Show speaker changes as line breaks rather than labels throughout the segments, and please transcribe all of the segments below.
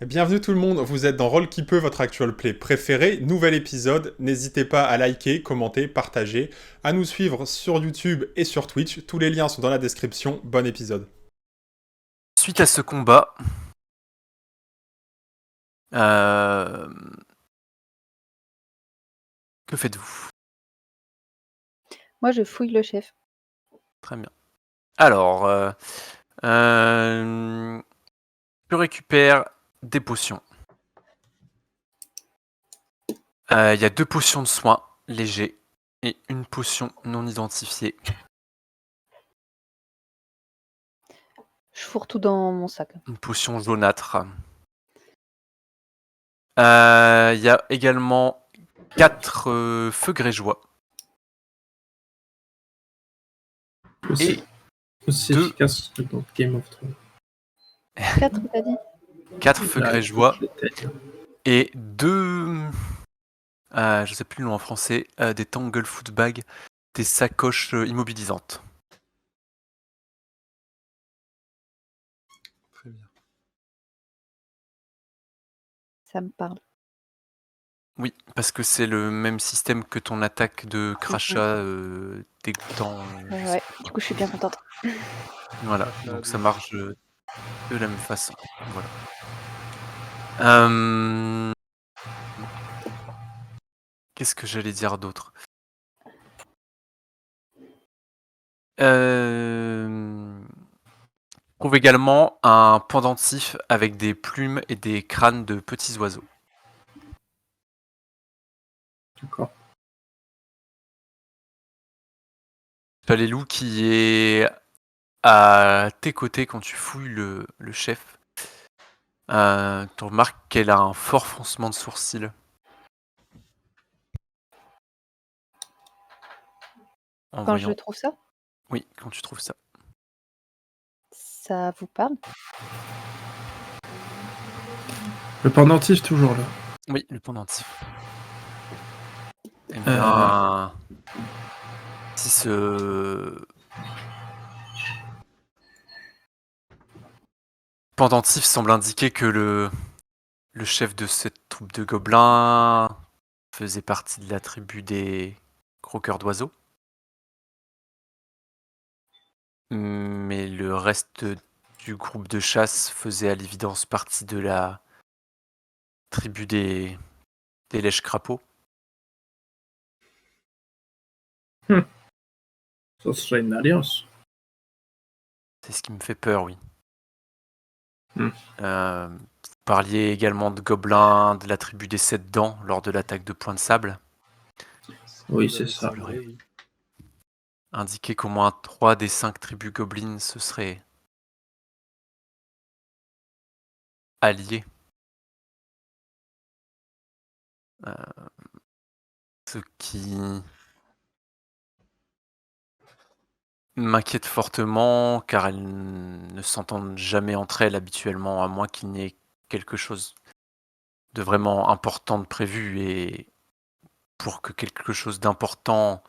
Bienvenue tout le monde, vous êtes dans Roll qui peut, votre actual play préféré. Nouvel épisode, n'hésitez pas à liker, commenter, partager, à nous suivre sur YouTube et sur Twitch. Tous les liens sont dans la description. Bon épisode.
Suite à ce combat, que faites-vous?
Moi, je fouille le chef.
Très bien. Alors, je récupère des potions. Il y a 2 potions de soins légers et une potion non identifiée.
Je fourre tout dans mon sac.
Une potion jaunâtre. Il y a également 4 feux grégeois.
Aussi, aussi
deux-
efficace que dans Game of Thrones.
4, t'as dit
4 feux
Là,
grégeois
je l'étais.
et 2... je sais plus le nom en français, des tangle foot bags, des sacoches immobilisantes.
Très bien.
Ça me parle.
Oui, parce que c'est le même système que ton attaque de crachat dégoûtant.
Ouais, du coup, je suis bien contente.
Voilà, donc
oui.
ça marche de la même façon. Voilà. Qu'est-ce que j'allais dire d'autre? Je trouve également un pendentif avec des plumes et des crânes de petits oiseaux.
D'accord.
Palelou qui est à tes côtés quand tu fouilles le chef. Tu remarques qu'elle a un fort froncement de sourcils. En
Quand je
voyant...
trouve ça,
Oui, quand tu trouves ça.
ça vous parle?
Le pendentif, toujours là.
Oui, le pendentif. Eh bien, si ce pendentif semble indiquer que le chef de cette troupe de gobelins faisait partie de la tribu des croqueurs d'oiseaux. Mais le reste du groupe de chasse faisait à l'évidence partie de la tribu des lèches-crapauds.
Ça serait une alliance.
C'est ce qui me fait peur, oui.
Hmm.
Vous parliez également de gobelins de la tribu des 7 dents lors de l'attaque de Point de Sable.
Oui,
Vous
c'est
avez
ça.
semblé, oui.
Indiqué qu'au moins 3 des 5 tribus gobelines se seraient alliées. Ce qui m'inquiète fortement, car elles ne s'entendent jamais entre elles habituellement, à moins qu'il n'y ait quelque chose de vraiment important de prévu. Et pour que quelque chose d'important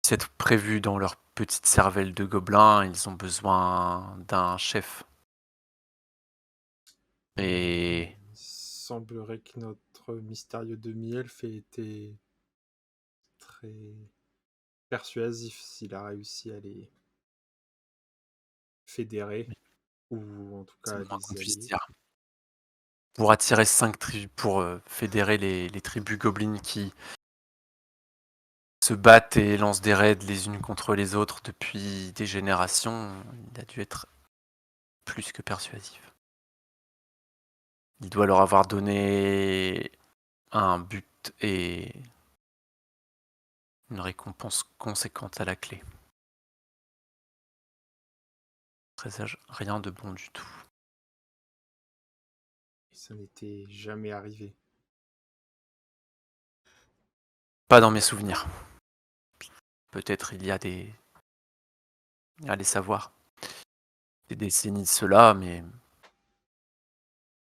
puisse être prévu dans leur petite cervelle de gobelins, ils ont besoin d'un chef. Et
Il semblerait que notre mystérieux demi-elfe ait été très persuasif s'il a réussi à les fédérer, ou en tout
c'est
cas à
le moins qu'on
les
puisse
allier.
dire. Pour attirer 5 tribus, pour fédérer les tribus gobelines qui se battent et lancent des raids les unes contre les autres depuis des générations, il a dû être plus que persuasif. Il doit leur avoir donné un but et une récompense conséquente à la clé. Très sage, rien de bon du tout.
Et ça n'était jamais arrivé.
Pas dans mes souvenirs. Peut-être il y a des... Allez savoir. Des décennies de cela, mais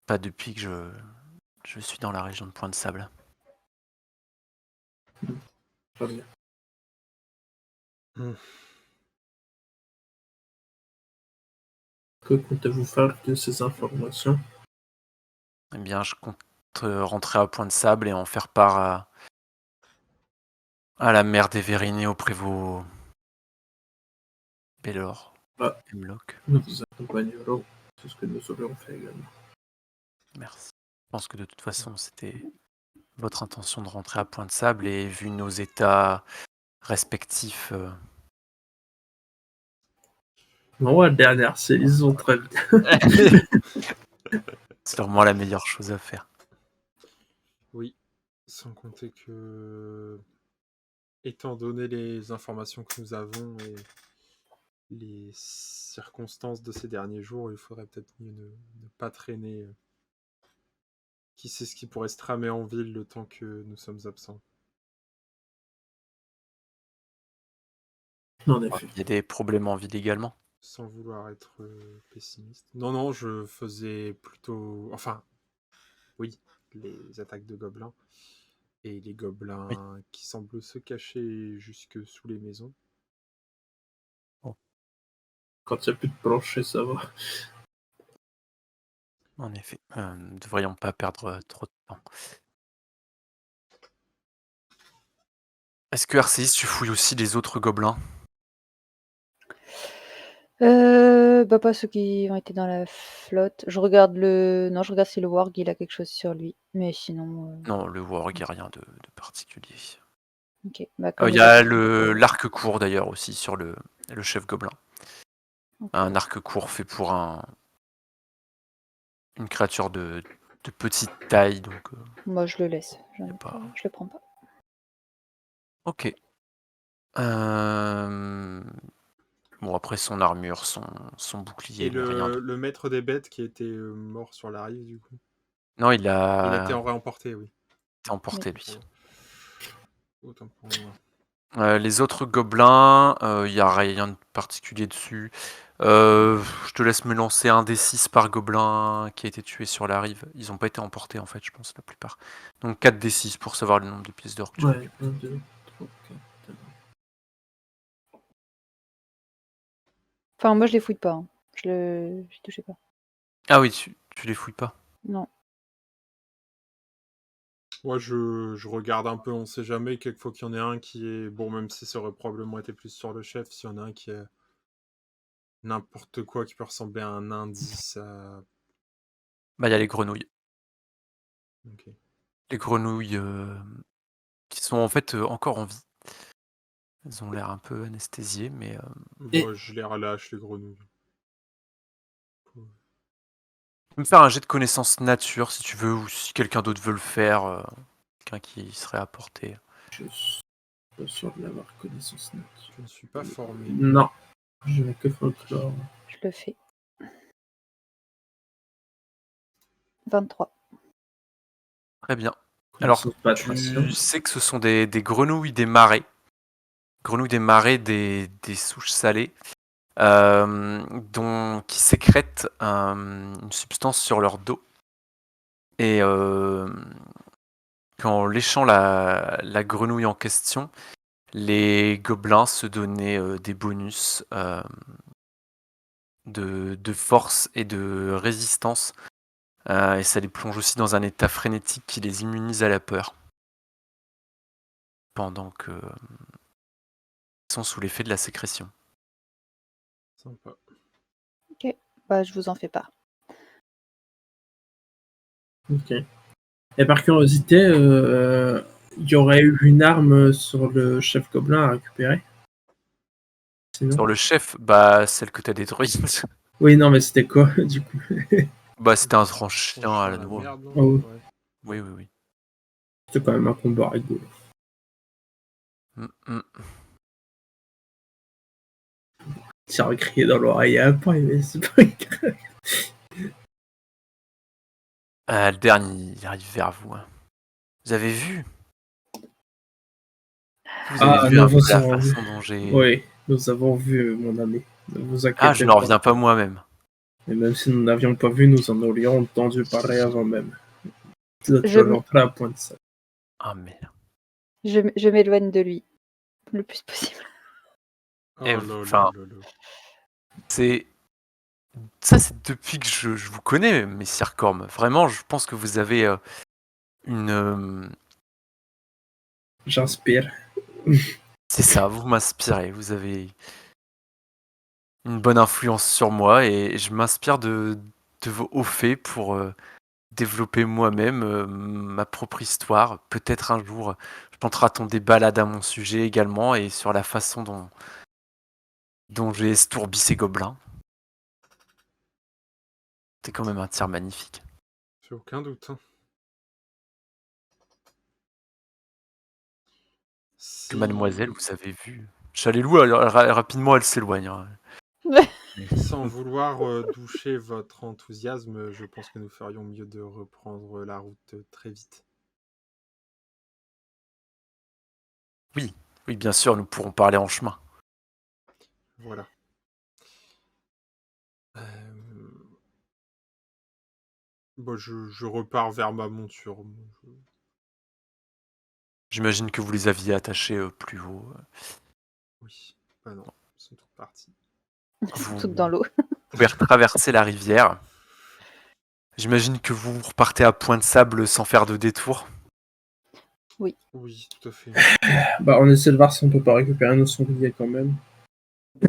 pas depuis que je suis dans la région de Point de Sable.
Très bien. Que comptez-vous faire de ces informations?
Eh bien, je compte rentrer à Point de Sable et en faire part à la mère des Vérinés au prévôt Bélor.
Ah.
Hemlock.
Nous vous accompagnerons. C'est ce que nous aurions fait également.
Merci. Je pense que de toute façon, c'était votre intention de rentrer à Point de Sable et vu nos états respectifs,
Non, la dernière saison, très bien.
c'est sûrement la meilleure chose à faire.
Oui, sans compter que, étant donné les informations que nous avons et les circonstances de ces derniers jours, il faudrait peut-être mieux ne pas traîner. Qui sait ce qui pourrait se tramer en ville le temps que nous sommes absents.
En effet.
Il y a des problèmes en ville également.
Sans vouloir être pessimiste. Non, je faisais plutôt... Enfin, oui, les attaques de gobelins. Et les gobelins qui semblent se cacher jusque sous les maisons.
Quand il n'y a plus de plancher, ça va.
En effet, ne devrions pas perdre trop de temps. Est-ce que RCIS, tu fouilles aussi les autres gobelins?
Pas ceux qui ont été dans la flotte. Je regarde si le Warg il a quelque chose sur lui. Mais sinon.
Non, le Warg, il n'y a rien de particulier.
Ok. Bah,
Il y a l'arc court d'ailleurs aussi sur le chef gobelin.
Ok.
Un arc court fait pour une créature de petite taille. Donc,
Moi, je le laisse. Je le prends pas.
ok. Bon, après son armure, son bouclier.
Et
rien de...
le maître des bêtes qui était mort sur la rive, du coup.
Non, il
Il
a
était réemporté, oui.
été emporté, lui.
Autant pour moi.
Les autres gobelins, il n'y a rien de particulier dessus. Je te laisse me lancer un D6 par gobelin qui a été tué sur la rive. Ils n'ont pas été emportés en fait, je pense, la plupart. Donc 4 D6 pour savoir le nombre de pièces d'or que tu as.
Ouais, 1, 2, 3, 4.
Enfin, moi, je les fouille pas. Hein. Je touchais pas.
Ah oui, tu les fouilles pas.
Non.
Moi, je regarde un peu, on sait jamais. Quelquefois qu'il y en ait un qui est... Bon, même si ça aurait probablement été plus sur le chef, s'il y en a un qui est n'importe quoi qui peut ressembler à un indice à...
Bah, il y a les grenouilles.
Ok.
Les grenouilles qui sont en fait encore en vie. Elles ont l'air un peu anesthésiées, mais...
Moi, je les relâche, les grenouilles.
Tu peux me faire un jet de connaissance nature si tu veux, ou si quelqu'un d'autre veut le faire. Quelqu'un qui serait à portée.
Je suis pas sûr de l'avoir connaissance nature.
Je ne suis pas formé.
Non, je n'ai que folklore.
Je le fais. 23.
Très bien. Alors,
Patration.
tu sais que ce sont des grenouilles des marais. Grenouilles des marais, des souches salées, qui sécrètent une substance sur leur dos. Et qu'en léchant la grenouille en question, les gobelins se donnaient des bonus de force et de résistance. Et ça les plonge aussi dans un état frénétique qui les immunise à la peur. Pendant que ils sont sous l'effet de la sécrétion.
Sympa.
Ok. Bah, je vous en fais part.
Ok. Et par curiosité, il y aurait eu une arme sur le chef gobelin à récupérer? Sinon...
Sur le chef, bah celle que t'as détruite.
Oui, non, mais c'était quoi, du coup?
Bah c'était un tranchien à la
la
noix.
merde, non
Oh.
Ouais.
Oui.
C'était quand même un combat rigolo. Ça aurait crié dans l'oreille après, mais c'est pas grave.
Le dernier, il arrive vers vous. Hein. Vous avez vu? Vous avez vu un peu la façon dont j'ai...
Oui, nous avons vu, mon ami. Ne vous inquiétez
Ah, je n'en reviens pas moi-même.
Et même si nous n'avions pas vu, nous en aurions entendu parler avant même. Je l'entrais à Point de Sable.
Ah merde.
Je m'éloigne de lui le plus possible.
Oh
Et
là
enfin,
là là.
c'est Ça, c'est depuis que je vous connais, messire Corm. Vraiment, je pense que vous avez une.
J'inspire.
C'est ça, vous m'inspirez. Vous avez une bonne influence sur moi et je m'inspire de vos hauts faits pour développer moi-même ma propre histoire. Peut-être un jour, je tenterai des balades à mon sujet également et sur la façon dont j'ai estourbi ces gobelins. C'est quand même un tir magnifique.
J'ai aucun doute. Hein.
Que mademoiselle, vous avez vu. Chalelou, rapidement, elle s'éloigne. Hein.
Sans vouloir doucher votre enthousiasme, je pense que nous ferions mieux de reprendre la route très vite.
Oui, bien sûr, nous pourrons parler en chemin.
Voilà. Bon, je repars vers ma monture.
J'imagine que vous les aviez attachés plus haut.
Oui, bah non, ils sont toutes parties.
Toutes dans l'eau.
Vous pouvez traverser la rivière. J'imagine que vous repartez à Point de Sable sans faire de détour.
Oui, tout à fait.
Bah, on essaie de voir si on peut pas récupérer nos sangliers quand même.
Vous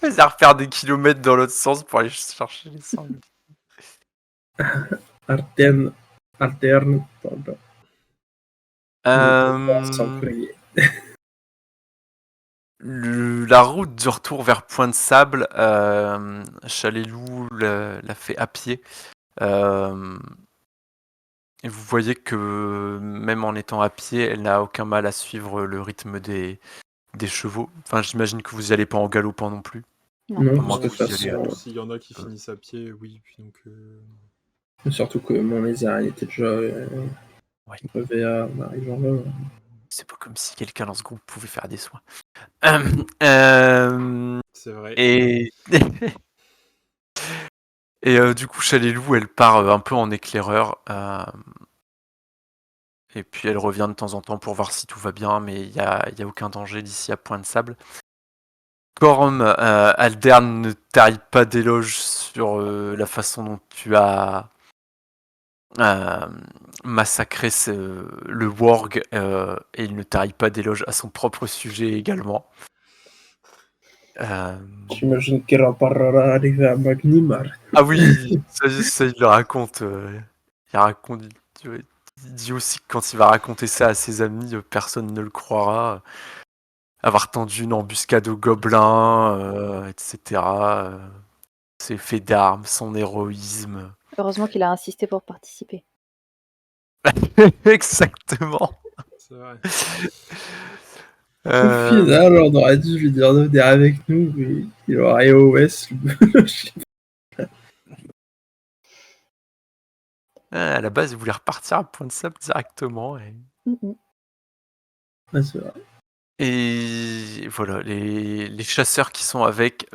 allez refaire des kilomètres dans l'autre sens pour aller chercher les sangliers.
Alterne, pardon. Sanglier.
La route du retour vers Point de Sable, Chalelou l'a fait à pied. Et vous voyez que même en étant à pied, elle n'a aucun mal à suivre le rythme des chevaux. Enfin, j'imagine que vous n'y allez pas en galopant non plus.
Non,
moins
de toute
que vous y allez,
façon.
S'il y en a qui finissent à pied, oui. Puis donc,
Surtout que mon lézard, il était déjà crevé en arrivant là.
C'est pas comme si quelqu'un dans ce groupe pouvait faire des soins.
c'est vrai.
Et du coup, Chalelou, elle part un peu en éclaireur. Et puis elle revient de temps en temps pour voir si tout va bien, mais il y a aucun danger d'ici à Point de Sable. Corm, Aldern ne taille pas d'éloge sur la façon dont tu as massacré le Worg, et il ne taille pas d'éloge à son propre sujet également.
J'imagine qu'elle en parlera arriver à Magnimar.
Ah oui, ça il le raconte. Il dit aussi que quand il va raconter ça à ses amis, personne ne le croira. Avoir tendu une embuscade aux gobelins, etc. Ses faits d'armes, son héroïsme.
Heureusement qu'il a insisté pour participer.
Exactement.
C'est vrai.
Au final, on aurait dû lui dire de venir avec nous, mais il aurait OS.
À la base, il voulait repartir à Point de Sable directement.
Ouais, c'est vrai.
Et voilà, les chasseurs qui sont avec,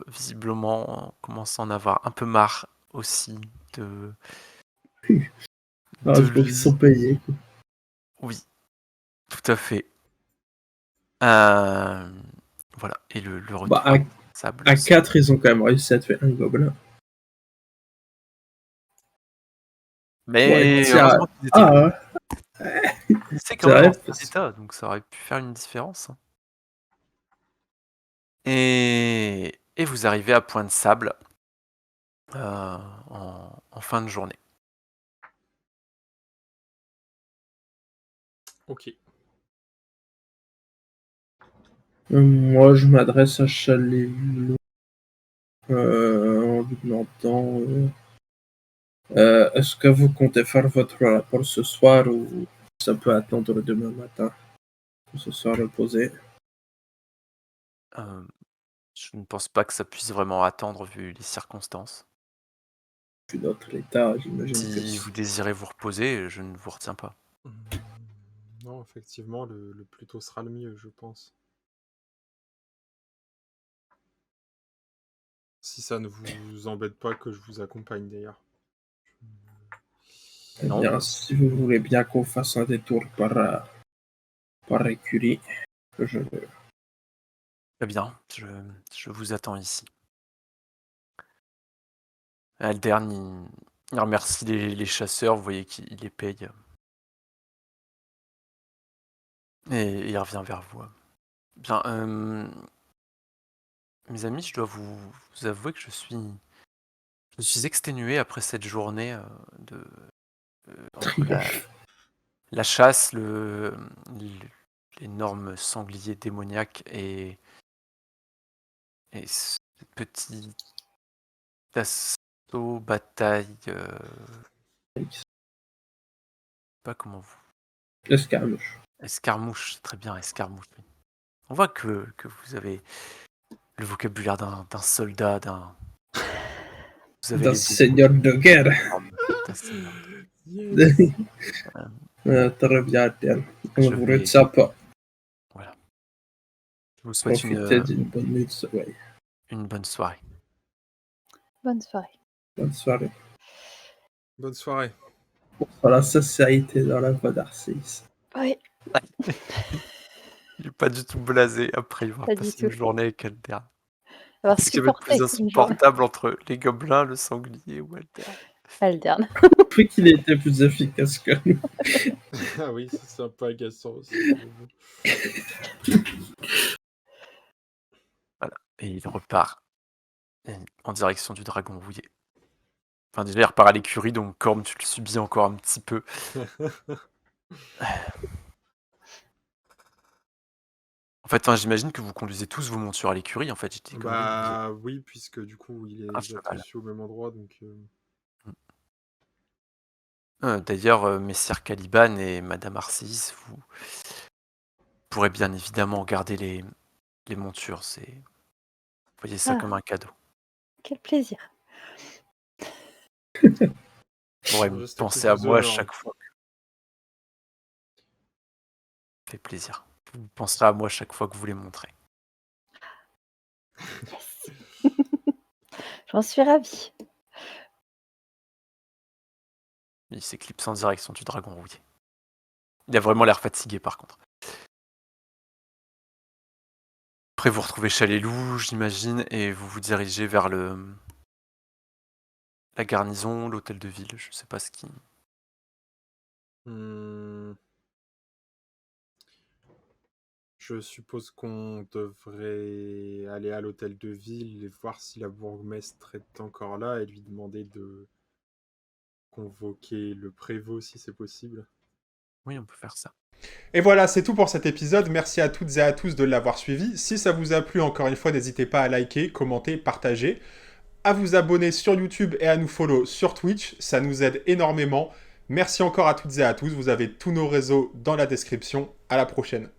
visiblement, commencent à en avoir un peu marre aussi de...
Alors, je trouve qu'ils sont payés. Quoi.
Oui, tout à fait. Voilà, et le retour
Bah,
à Sable.
à 4, ils ont quand même réussi à tuer un gobelin.
Mais
ouais,
heureusement qu'ils étaient c'est quand même dans cet état, donc ça aurait pu faire une différence. Et vous arrivez à Point de Sable en fin de journée.
Ok.
Moi, je m'adresse à Chalelou en lui demandant est-ce que vous comptez faire votre rapport ce soir ou ça peut attendre demain matin que ce soit reposé?
Je ne pense pas que ça puisse vraiment attendre vu les circonstances.
Puis notre état, j'imagine que
Si vous désirez vous reposer, je ne vous retiens pas.
Non, effectivement, le plus tôt sera le mieux, je pense. Si ça ne vous embête pas que je vous accompagne d'ailleurs.
Eh bien, si vous voulez bien qu'on fasse un détour par écurie, je...
Très bien, je vous attends ici. Aldern, il remercie les chasseurs, vous voyez qu'il les paye. Et il revient vers vous. Bien, mes amis, je dois vous avouer que je suis exténué après cette journée de entre la chasse, l'énorme sanglier démoniaque et ce petit assaut bataille. Pas comment vous.
L'escarmouche.
Escarmouche, très bien, escarmouche. Oui. On voit que vous avez le vocabulaire d'un soldat, vous avez
D'un
les
seigneur de guerre.
d'un seigneur.
Très bien, Aldern. On
Je
ne vous
vais-
retient pas.
Voilà. Je vous souhaite
Profitez d'une bonne nuit de sommeil.
une bonne soirée.
Bonne soirée.
Bonne soirée.
Bonne soirée.
Pour la sincérité dans la voix d'Arcis.
Oui,
Il est pas du tout blasé après avoir
Pas du
passé
tout.
une journée avec Alter.
avoir
Ce qui va être
supporté
plus
une journée.
insupportable entre les gobelins, le sanglier ou Alter.
Aldern.
Puis qu'il était plus efficace que nous.
Ah oui, c'est un peu agaçant aussi.
Et il repart en direction du dragon rouillé. Enfin, déjà, il repart à l'écurie, donc Corm, tu le subis encore un petit peu. En fait, j'imagine que vous conduisez tous vos montures à l'écurie. En fait, j'étais comme
Bah oui, puisque du coup, il est
Un cheval.
attaché au même endroit, donc...
D'ailleurs, messire Caliban et Madame Arcis, vous pourrez bien évidemment garder les montures. Voyez ça
Ah.
comme un cadeau.
Quel plaisir.
Vous pourrez
Un geste
penser
qui
à
vous
moi
honore.
chaque fois. Ça fait plaisir. Vous penserez à moi chaque fois que vous les montrez.
Yes. J'en suis ravie.
Il s'éclipse en direction du dragon rouillé. Il a vraiment l'air fatigué par contre. Après, vous retrouvez Chalelou, j'imagine, et vous vous dirigez vers la garnison, l'hôtel de ville, je sais pas ce qui...
Je suppose qu'on devrait aller à l'hôtel de ville et voir si la bourgmestre est encore là et lui demander de convoquer le prévôt si c'est possible.
Oui, on peut faire ça.
Et voilà, c'est tout pour cet épisode. Merci à toutes et à tous de l'avoir suivi. Si ça vous a plu, encore une fois, n'hésitez pas à liker, commenter, partager, à vous abonner sur YouTube et à nous follow sur Twitch. Ça nous aide énormément. Merci encore à toutes et à tous. Vous avez tous nos réseaux dans la description. À la prochaine.